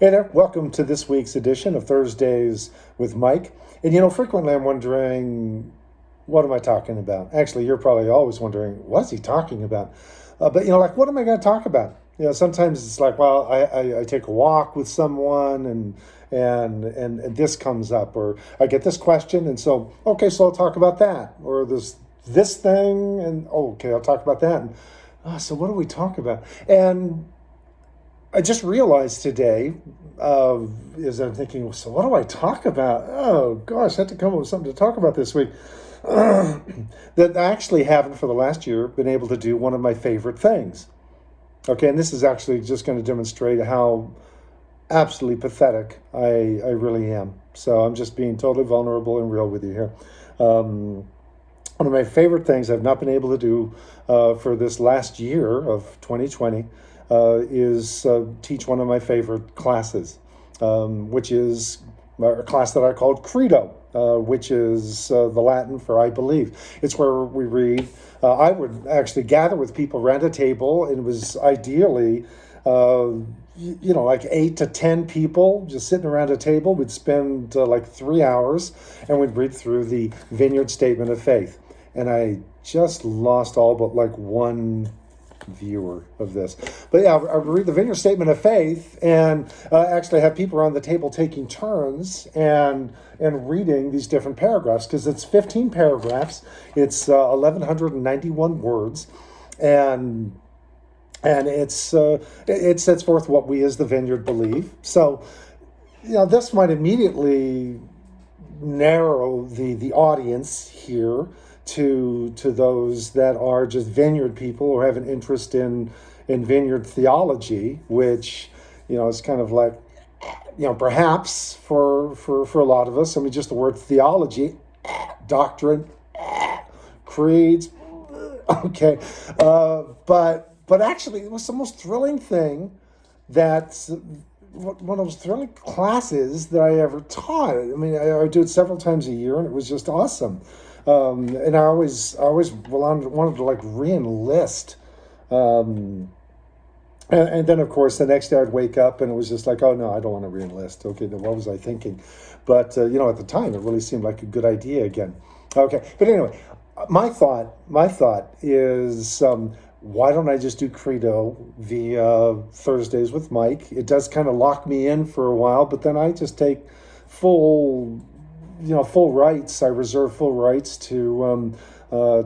Hey there, welcome to this week's edition of Thursdays with Mike. And frequently I'm wondering, what am I talking about? Actually, you're probably always wondering, what is he talking about? But like, what am I going to talk about? Sometimes it's like, well, I take a walk with someone and this comes up, or I get this question, and so okay, so I'll talk about that, or this thing, and oh, okay, I'll talk about that. And, so what do we talk about? And I just realized today, as I'm thinking, so what do I talk about? Oh gosh, I had to come up with something to talk about this week. That I actually haven't for the last year been able to do one of my favorite things. Okay, and this is actually just going to demonstrate how absolutely pathetic I really am. So I'm just being totally vulnerable and real with you here. Um, One of my favorite things I've not been able to do for this last year of 2020 is teach one of my favorite classes, which is a class that I called Credo, which is the Latin for I believe. It's where we read. I would actually gather with people around a table, and it was ideally like 8 to 10 people just sitting around a table. We'd spend like 3 hours and we'd read through the Vineyard Statement of Faith. And I just lost all but like one viewer of this. But yeah, I read the Vineyard Statement of Faith and actually have people around the table taking turns and reading these different paragraphs, because it's 15 paragraphs. It's 1,191 words. And it sets forth what we as the Vineyard believe. So, this might immediately narrow the audience here to those that are just Vineyard people or have an interest in Vineyard theology, which is kind of like, perhaps for a lot of us. I mean, just the word theology, doctrine, creeds, okay, but actually, it was the most thrilling thing that's one of those thrilling classes that I ever taught. I mean, I do it several times a year, and it was just awesome. And I always wanted to like re-enlist. And then, of course, the next day I'd wake up and it was just like, oh, no, I don't want to re-enlist. Okay, then what was I thinking? But, at the time, it really seemed like a good idea again. Okay, but anyway, my thought is, why don't I just do Credo via Thursdays with Mike? It does kind of lock me in for a while, but then I just take full, full rights. I reserve full rights to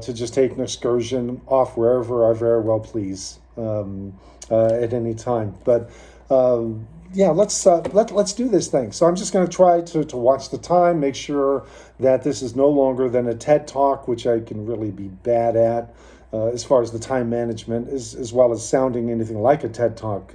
just take an excursion off wherever I very well please at any time. But yeah, let's do this thing. So I'm just going to try to watch the time, make sure that this is no longer than a TED Talk, which I can really be bad at. As far as the time management, as well as sounding anything like a TED Talk,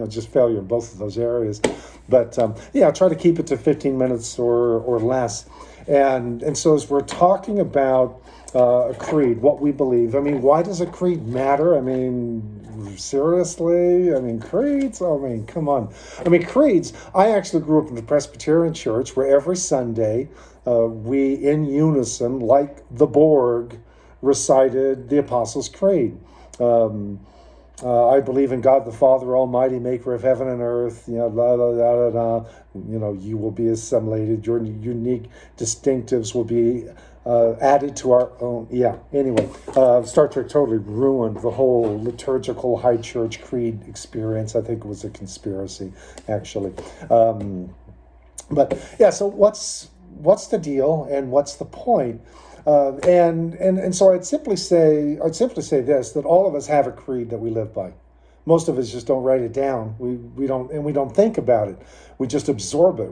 just failure in both of those areas. But yeah, try to keep it to 15 minutes or less. And so as we're talking about a creed, what we believe, I mean, why does a creed matter? I mean, seriously? I mean, creeds? I mean, come on. I mean, creeds, I actually grew up in the Presbyterian Church where every Sunday we, in unison, like the Borg, recited the Apostles' Creed. I believe in God the Father Almighty, maker of heaven and earth, blah, blah, blah, blah, blah. You will be assimilated. Your unique distinctives will be added to our own. Yeah, anyway, Star Trek totally ruined the whole liturgical high church creed experience. I think it was a conspiracy, actually. But yeah, so what's the deal and what's the point? And so I'd simply say this, that all of us have a creed that we live by. Most of us just don't write it down. We don't think about it. We just absorb it.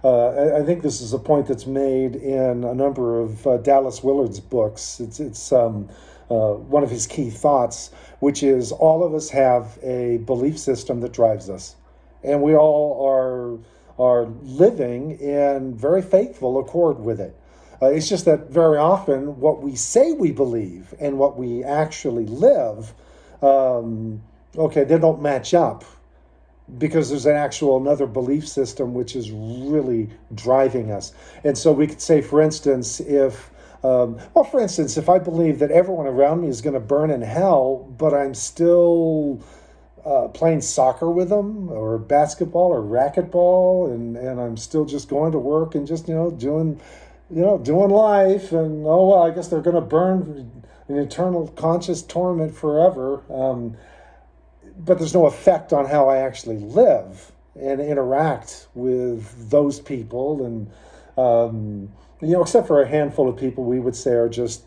I think this is a point that's made in a number of Dallas Willard's books. It's one of his key thoughts, which is all of us have a belief system that drives us, and we all are living in very faithful accord with it. It's just that very often what we say we believe and what we actually live, they don't match up, because there's another belief system which is really driving us. And so we could say, for instance, if I believe that everyone around me is going to burn in hell, but I'm still playing soccer with them or basketball or racquetball, and I'm still just going to work and just doing life, and oh well, I guess they're going to burn in eternal conscious torment forever. But there's no effect on how I actually live and interact with those people, and except for a handful of people we would say are just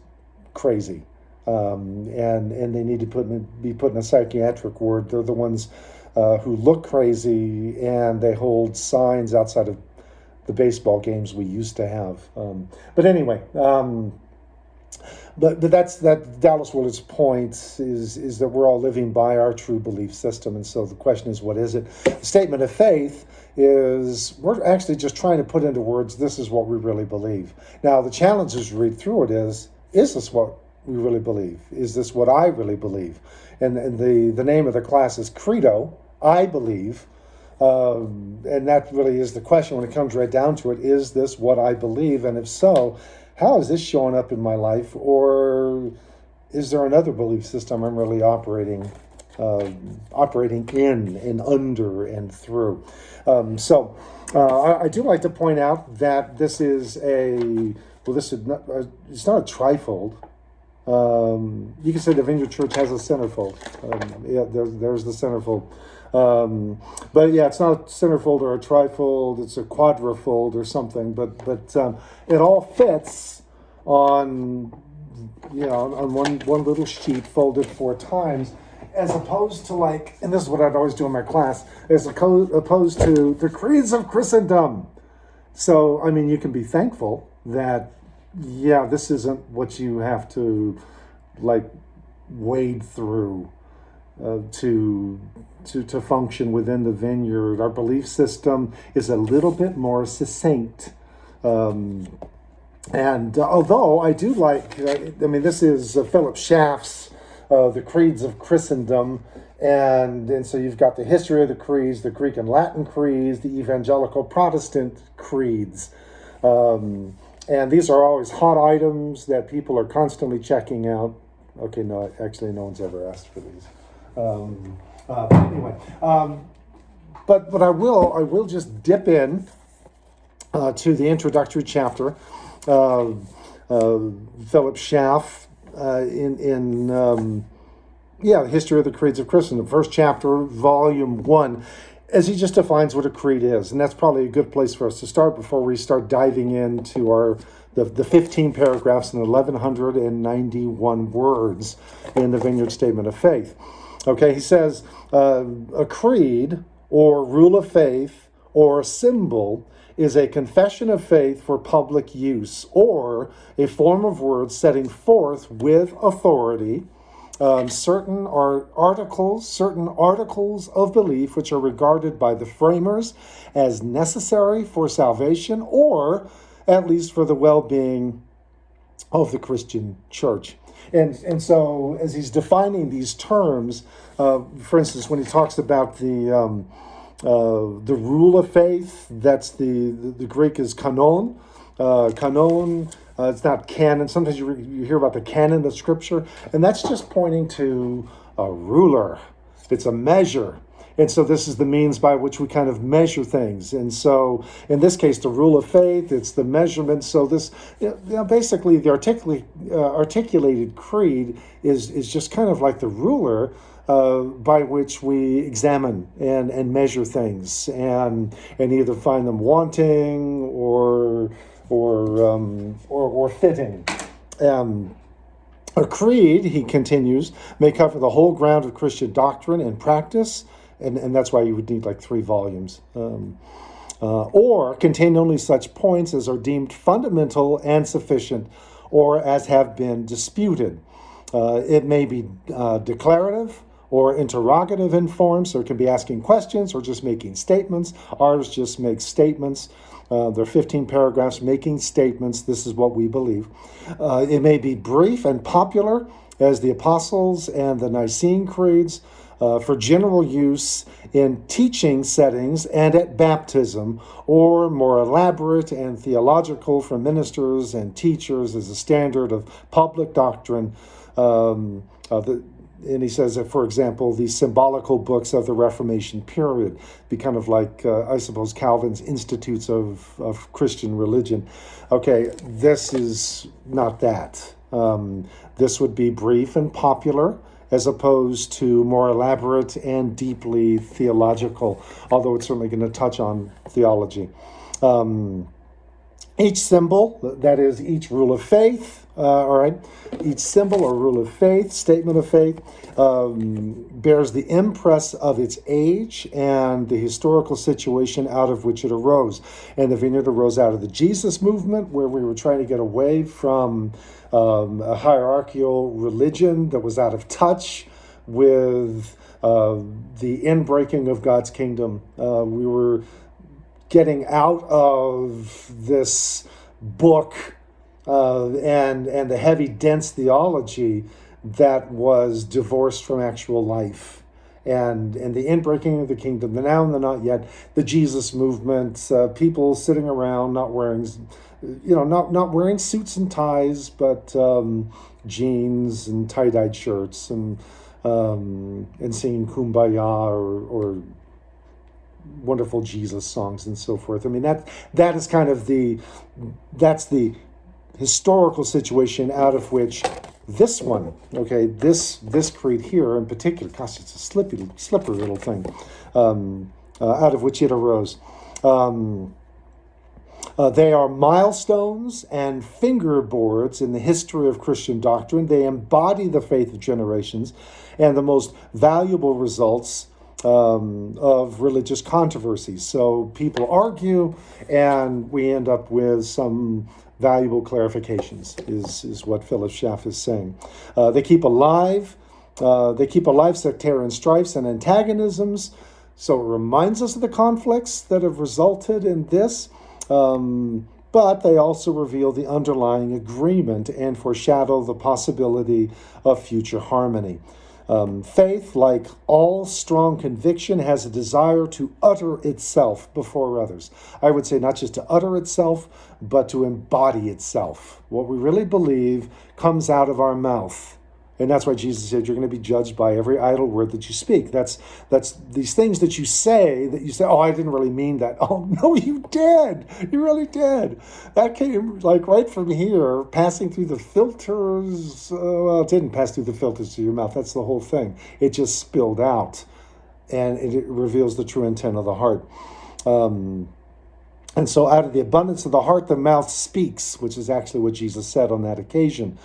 crazy, and they need to be put in a psychiatric ward. They're the ones who look crazy, and they hold signs outside of the baseball games we used to have. But anyway. But that's Dallas Willard's point is that we're all living by our true belief system, and so the question is, what is it? The statement of faith is we're actually just trying to put into words, this is what we really believe. Now the challenge as you read through it is this what we really believe? Is this what I really believe? And the name of the class is Credo, I believe, and that really is the question when it comes right down to it. Is this what I believe? And if so, how is this showing up in my life? Or is there another belief system I'm really operating in and under and through? I do like to point out that this is it's not a trifold. You can say the Vineyard Church has a centerfold. There's the centerfold. But yeah, it's not a centerfold or a trifold. It's a quadrifold or something. But it all fits on one little sheet folded 4 times, as opposed to and this is what I'd always do in my class, as opposed to the creeds of Christendom. So I mean, you can be thankful that this isn't what you have to wade through to function within the Vineyard. Our belief system is a little bit more succinct. And although I do this is Philip Schaff's The Creeds of Christendom, and so you've got the history of the creeds, the Greek and Latin creeds, the evangelical Protestant creeds. And these are always hot items that people are constantly checking out. Okay, no, actually no one's ever asked for these. Anyway, but I will just dip in to the introductory chapter. Philip Schaff in the history of the creeds of Christendom, first chapter, volume 1, as he just defines what a creed is, and that's probably a good place for us to start before we start diving into the 15 paragraphs and 1,191 words in the Vineyard Statement of Faith. Okay, he says, a creed or rule of faith or symbol is a confession of faith for public use, or a form of words setting forth with authority certain articles of belief which are regarded by the framers as necessary for salvation, or at least for the well-being of the Christian church. And so as he's defining these terms, for instance, when he talks about the rule of faith, that's the Greek is kanon. Kanon, it's not canon. Sometimes you hear about the canon of Scripture, and that's just pointing to a ruler. It's a measure. And so this is the means by which we kind of measure things. And so in this case, the rule of faith, it's the measurement. So this, basically the articulated creed is just kind of like the ruler by which we examine and measure things and either find them wanting or fitting. A creed, he continues, may cover the whole ground of Christian doctrine and practice, and that's why you would need 3 volumes, or contain only such points as are deemed fundamental and sufficient, or as have been disputed. It may be declarative or interrogative in form, so it can be asking questions or just making statements. Ours just makes statements. There are 15 paragraphs making statements. This is what we believe. It may be brief and popular, as the Apostles and the Nicene Creeds, for general use in teaching settings and at baptism, or more elaborate and theological for ministers and teachers as a standard of public doctrine. and he says that, for example, the symbolical books of the Reformation period be kind of like, I suppose, Calvin's Institutes of Christian Religion. Okay, this is not that. This would be brief and popular, as opposed to more elaborate and deeply theological, although it's certainly going to touch on theology. Each symbol, that is, each rule of faith, all right, each symbol or rule of faith, statement of faith, bears the impress of its age and the historical situation out of which it arose. And the vineyard arose out of the Jesus movement, where we were trying to get away from a hierarchical religion that was out of touch with the inbreaking of God's kingdom. We were getting out of this book and the heavy, dense theology that was divorced from actual life. And the inbreaking of the kingdom, the now and the not yet, the Jesus movement, people sitting around not wearing, not wearing suits and ties, but jeans and tie-dyed shirts and singing Kumbaya or wonderful Jesus songs and so forth. I mean, that is kind of that's the historical situation out of which this one, okay, this creed here in particular, gosh, it's a slippery little thing, out of which it arose. They are milestones and fingerboards in the history of Christian doctrine. They embody the faith of generations and the most valuable results of religious controversies. So people argue, and we end up with some valuable clarifications, is what Philip Schaff is saying. They keep alive sectarian strifes and antagonisms. So it reminds us of the conflicts that have resulted in this. But they also reveal the underlying agreement and foreshadow the possibility of future harmony. Faith, like all strong conviction, has a desire to utter itself before others. I would say not just to utter itself, but to embody itself. What we really believe comes out of our mouth. And that's why Jesus said you're going to be judged by every idle word that you speak. That's these things that you say, oh, I didn't really mean that. Oh, no, you did. You really did. That came like right from here, passing through the filters. Well, it didn't pass through the filters to your mouth. That's the whole thing. It just spilled out. And it reveals the true intent of the heart. And so out of the abundance of the heart, the mouth speaks, which is actually what Jesus said on that occasion.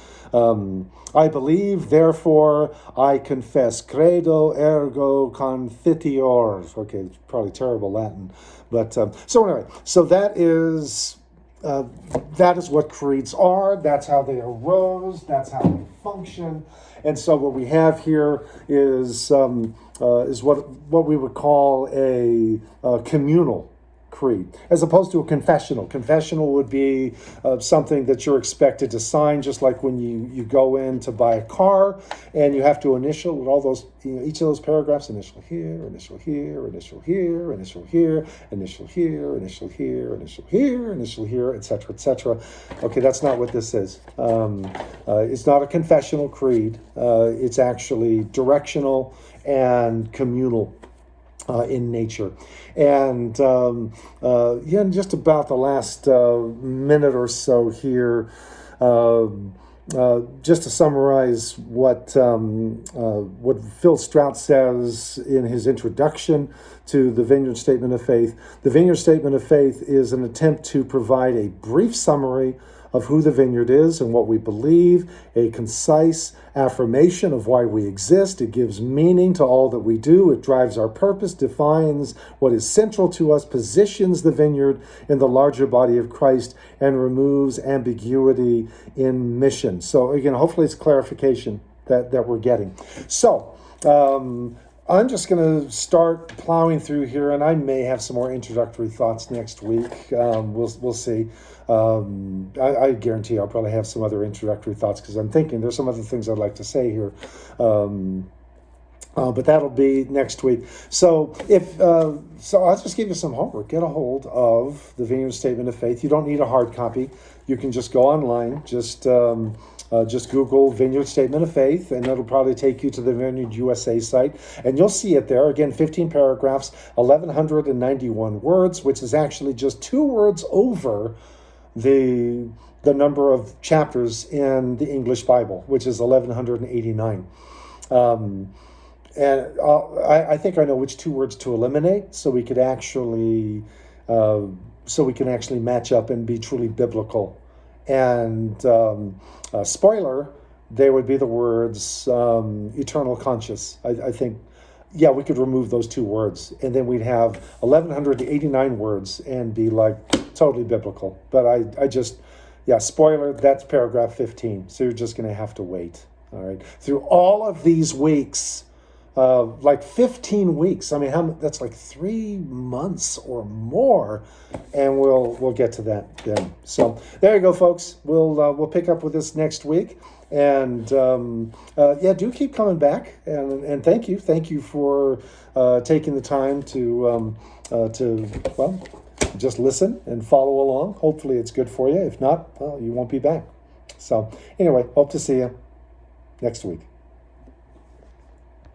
I believe, therefore I confess. Credo, ergo confiteor. Okay, it's probably terrible Latin. But so anyway, so that is what creeds are. That's how they arose. That's how they function. And so what we have here is what we would call a communal creed, as opposed to a confessional. Confessional would be something that you're expected to sign, just like when you go in to buy a car and you have to initial with all those, each of those paragraphs, initial here, initial here, initial here, initial here, initial here, initial here, initial here, initial here, etc., etc. Okay, that's not what this is. It's not a confessional creed. It's actually directional and communal in nature. And in just about the last minute or so here, just to summarize what Phil Strout says in his introduction to the Vineyard Statement of Faith. The Vineyard Statement of Faith is an attempt to provide a brief summary of who the vineyard is and what we believe, a concise affirmation of why we exist. It gives meaning to all that we do. It drives our purpose, defines what is central to us, positions the vineyard in the larger body of Christ, and removes ambiguity in mission. So again, hopefully it's clarification that we're getting. So I'm just going to start plowing through here, and I may have some more introductory thoughts next week. We'll see. I guarantee I'll probably have some other introductory thoughts because I'm thinking there's some other things I'd like to say here. But that'll be next week. So so I'll just give you some homework. Get a hold of the Vineyard Statement of Faith. You don't need a hard copy. You can just go online. Just Just Google Vineyard Statement of Faith, and it'll probably take you to the Vineyard USA site. And you'll see it there. Again, 15 paragraphs, 1,191 words, which is actually just 2 words over the number of chapters in the English Bible, which is 1,189. And I think I know which 2 words to eliminate, so we could actually match up and be truly biblical. And spoiler, they would be the words eternal conscious. I think, yeah, we could remove those 2 words, and then we'd have 1,189 words and be like totally biblical. But I just, yeah, spoiler, that's paragraph 15. So you're just going to have to wait. All right. Through all of these weeks, like 15 weeks. I mean, that's like 3 months or more, and we'll get to that then. So there you go, folks. We'll pick up with this next week, and do keep coming back, and thank you for taking the time to just listen and follow along. Hopefully, it's good for you. If not, well, you won't be back. So anyway, hope to see you next week.